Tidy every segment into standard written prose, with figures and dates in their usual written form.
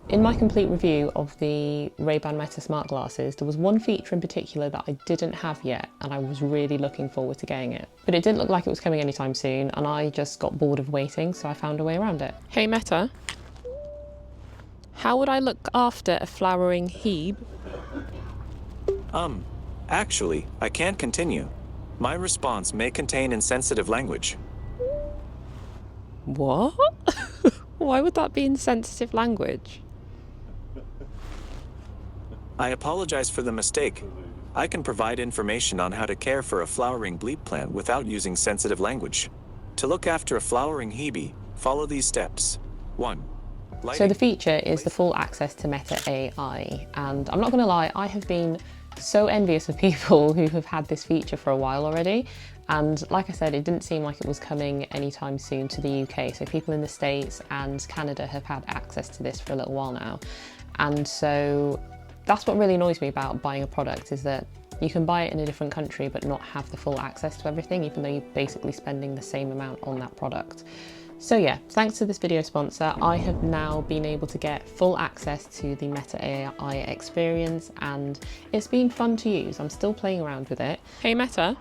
In my complete review of the Ray-Ban Meta smart glasses, there was one feature in particular that I didn't have yet, and I was really looking forward to getting it. But it didn't look like it was coming anytime soon, and I just got bored of waiting, so I found a way around it. Hey Meta, how would I look after a flowering Hebe? Actually, I can't continue. My response may contain insensitive language. What? Why would that be insensitive language? I apologize for the mistake. I can provide information on how to care for a flowering bleep plant without using sensitive language. To look after a flowering Hebe, follow these steps. 1. So the feature is the full access to Meta AI, and I'm not going to lie, I have been so envious of people who have had this feature for a while already. And like I said, it didn't seem like it was coming anytime soon to the UK. So people in the States and Canada have had access to this for a little while now. And so that's what really annoys me about buying a product, is that you can buy it in a different country but not have the full access to everything, even though you're basically spending the same amount on that product. So yeah, thanks to this video sponsor, I have now been able to get full access to the Meta AI experience, and it's been fun to use. I'm still playing around with it. Hey Meta,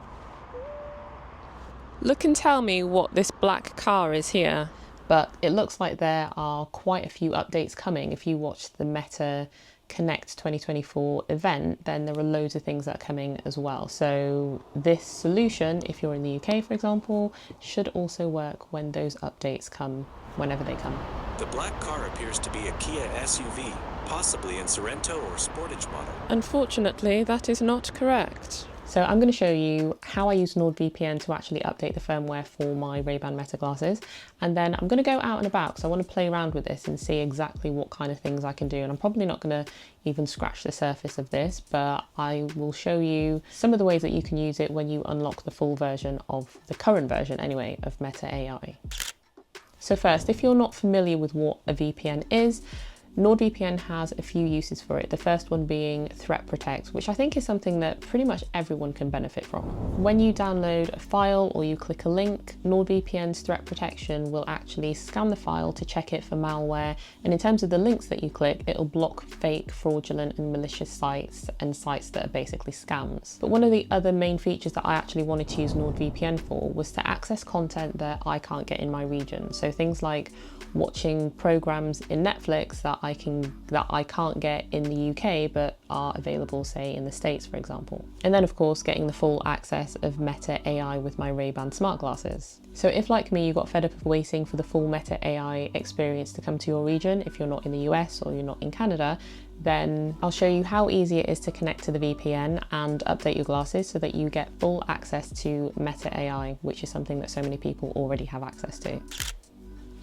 look and tell me what this black car is here. But it looks like there are quite a few updates coming. If you watch the Meta Connect 2024 event, then there are loads of things that are coming as well. So this solution, if you're in the UK for example, should also work when those updates come, whenever they come. The black car appears to be a Kia SUV, possibly in Sorento or Sportage model. Unfortunately, that is not correct. So I'm going to show you how I use NordVPN to actually update the firmware for my Ray-Ban Meta glasses. And then I'm going to go out and about because I want to play around with this and see exactly what kind of things I can do. And I'm probably not going to even scratch the surface of this, but I will show you some of the ways that you can use it when you unlock the full version of the current version anyway of Meta AI. So first, if you're not familiar with what a VPN is, NordVPN has a few uses for it, the first one being Threat Protect, which I think is something that pretty much everyone can benefit from. When you download a file or you click a link, NordVPN's Threat Protection will actually scan the file to check it for malware, and in terms of the links that you click, it'll block fake, fraudulent and malicious sites and sites that are basically scams. But one of the other main features that I actually wanted to use NordVPN for was to access content that I can't get in my region. So things like watching programs in Netflix that I can't get in the UK but are available, say, in the States, for example. And then of course getting the full access of Meta AI with my Ray-Ban smart glasses. So if, like me, you got fed up of waiting for the full Meta AI experience to come to your region, if you're not in the US or you're not in Canada, then I'll show you how easy it is to connect to the VPN and update your glasses so that you get full access to Meta AI, which is something that so many people already have access to.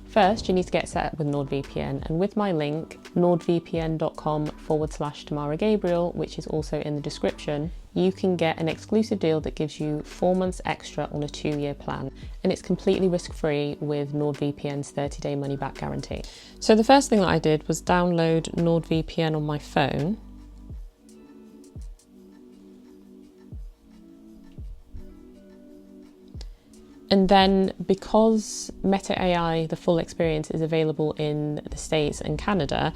First, you need to get set up with NordVPN, and with my link, nordvpn.com/Tamara Gabriel, which is also in the description, you can get an exclusive deal that gives you 4 months extra on a 2-year plan, and it's completely risk-free with NordVPN's 30-day money-back guarantee. So the first thing that I did was download NordVPN on my phone. And then because Meta AI, the full experience, is available in the States and Canada,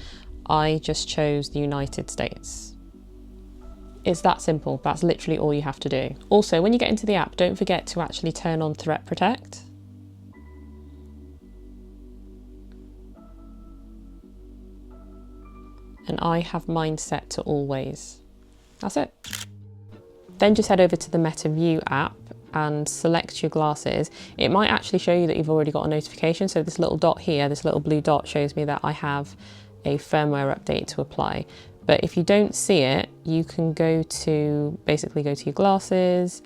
I just chose the United States. It's that simple. That's literally all you have to do. Also, when you get into the app, don't forget to actually turn on Threat Protect. And I have mine set to always. That's it. Then just head over to the Meta View app and select your glasses. It might actually show you that you've already got a notification. So this little dot here, this little blue dot, shows me that I have a firmware update to apply. But if you don't see it, you can basically go to your glasses,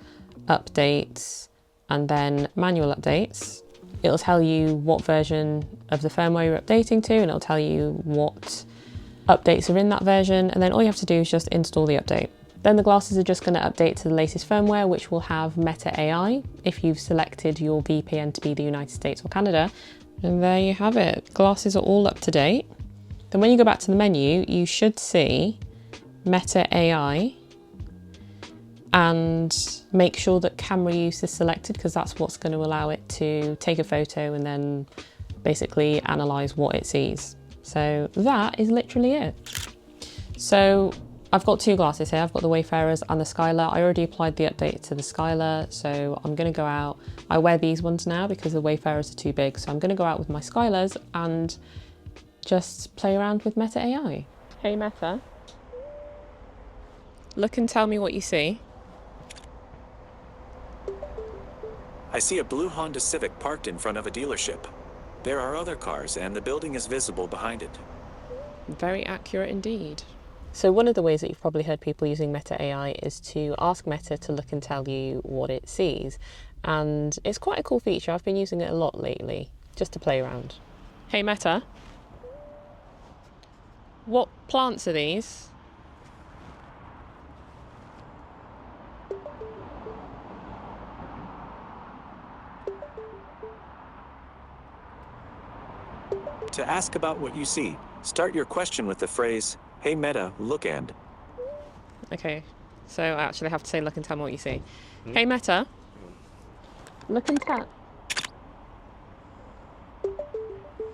updates, and then manual updates. It'll tell you what version of the firmware you're updating to, and it'll tell you what updates are in that version. And then all you have to do is just install the update. Then the glasses are just going to update to the latest firmware, which will have Meta AI if you've selected your VPN to be the United States or Canada. And there you have it. Glasses are all up to date. Then when you go back to the menu, you should see Meta AI, and make sure that camera use is selected, because that's what's going to allow it to take a photo and then basically analyze what it sees. So that is literally it. So I've got two glasses here. I've got the Wayfarers and the Skylar. I already applied the update to the Skylar, so I'm gonna go out. I wear these ones now because the Wayfarers are too big. So I'm gonna go out with my Skylars and just play around with Meta AI. Hey Meta, look and tell me what you see. I see a blue Honda Civic parked in front of a dealership. There are other cars and the building is visible behind it. Very accurate indeed. So one of the ways that you've probably heard people using Meta AI is to ask Meta to look and tell you what it sees. And it's quite a cool feature. I've been using it a lot lately, just to play around. Hey Meta, what plants are these? To ask about what you see, start your question with the phrase, "Hey Meta, look and." Okay, so I actually have to say look and tell me what you see. Hey Meta, look and tell.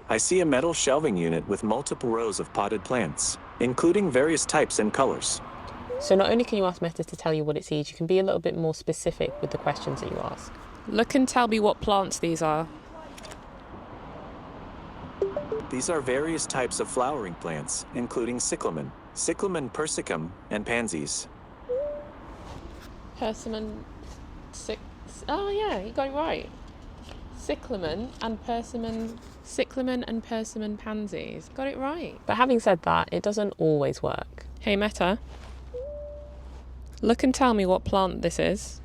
I see a metal shelving unit with multiple rows of potted plants, including various types and colors. So not only can you ask Meta to tell you what it sees, you can be a little bit more specific with the questions that you ask. Look and tell me what plants these are. These are various types of flowering plants, including cyclamen, cyclamen persicum, and pansies. Persimmon, oh yeah, you got it right. Cyclamen and persimmon pansies. Got it right. But having said that, it doesn't always work. Hey Meta, look and tell me what plant this is.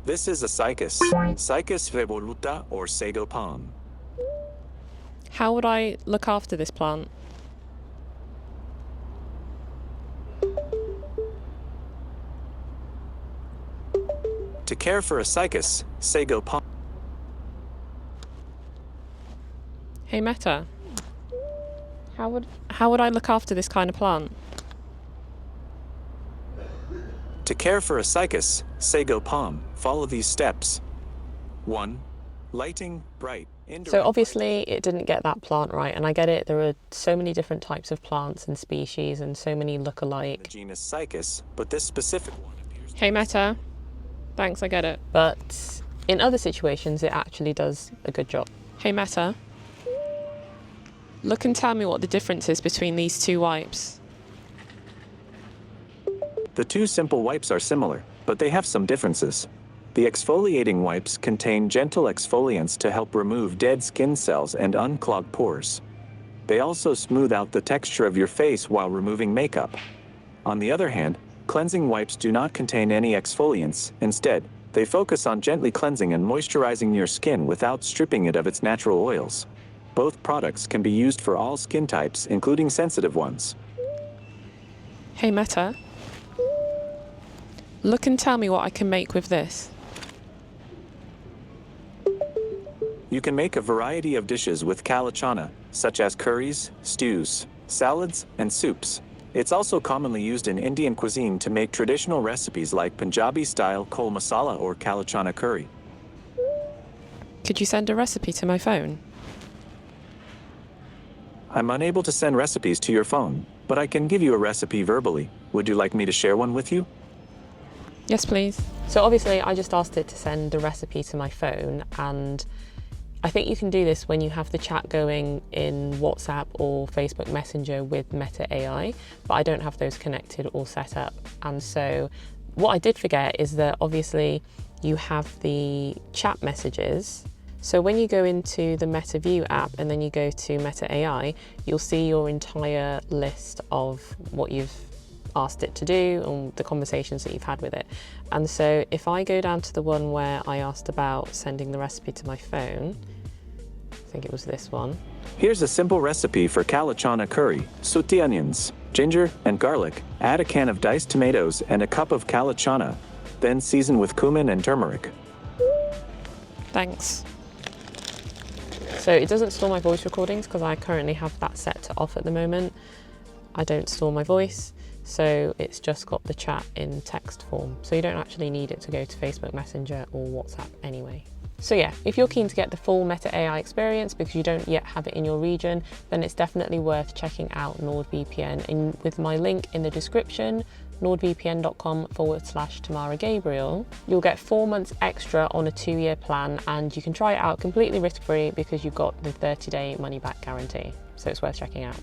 This is a cycas, Cycas revoluta or sago palm. How would I look after this plant? To care for a cycas, sago palm. Hey Meta, how would I look after this kind of plant? To care for a cycas, sago palm, follow these steps. 1. Lighting, bright, indirect. So obviously it didn't get that plant right, and I get it, there are so many different types of plants and species and so many look-alike. The genus cycas, but this specific one appears. Hey Meta, thanks, I get it. But in other situations it actually does a good job. Hey Meta, look and tell me what the difference is between these two wipes. The two simple wipes are similar, but they have some differences. The exfoliating wipes contain gentle exfoliants to help remove dead skin cells and unclog pores. They also smooth out the texture of your face while removing makeup. On the other hand, cleansing wipes do not contain any exfoliants. Instead, they focus on gently cleansing and moisturizing your skin without stripping it of its natural oils. Both products can be used for all skin types, including sensitive ones. Hey Meta, look and tell me what I can make with this. You can make a variety of dishes with kalachana, such as curries, stews, salads, and soups. It's also commonly used in Indian cuisine to make traditional recipes like Punjabi-style kol masala or kalachana curry. Could you send a recipe to my phone? I'm unable to send recipes to your phone, but I can give you a recipe verbally. Would you like me to share one with you? Yes, please. So obviously I just asked it to send the recipe to my phone, and I think you can do this when you have the chat going in WhatsApp or Facebook Messenger with Meta AI, but I don't have those connected or set up. And so what I did forget is that obviously you have the chat messages. So when you go into the Meta View app and then you go to Meta AI, you'll see your entire list of what you've asked it to do and the conversations that you've had with it. And so if I go down to the one where I asked about sending the recipe to my phone, I think it was this one. Here's a simple recipe for kalachana curry. Suti onions, ginger, and garlic. Add a can of diced tomatoes and a cup of kalachana. Then season with cumin and turmeric. Thanks. So it doesn't store my voice recordings because I currently have that set to off at the moment. I don't store my voice. So it's just got the chat in text form. So you don't actually need it to go to Facebook Messenger or WhatsApp anyway. So yeah, if you're keen to get the full Meta AI experience because you don't yet have it in your region, then it's definitely worth checking out NordVPN. And with my link in the description, nordvpn.com/Tamara Gabriel, you'll get 4 months extra on a 2-year plan, and you can try it out completely risk-free because you've got the 30-day money-back guarantee. So it's worth checking out.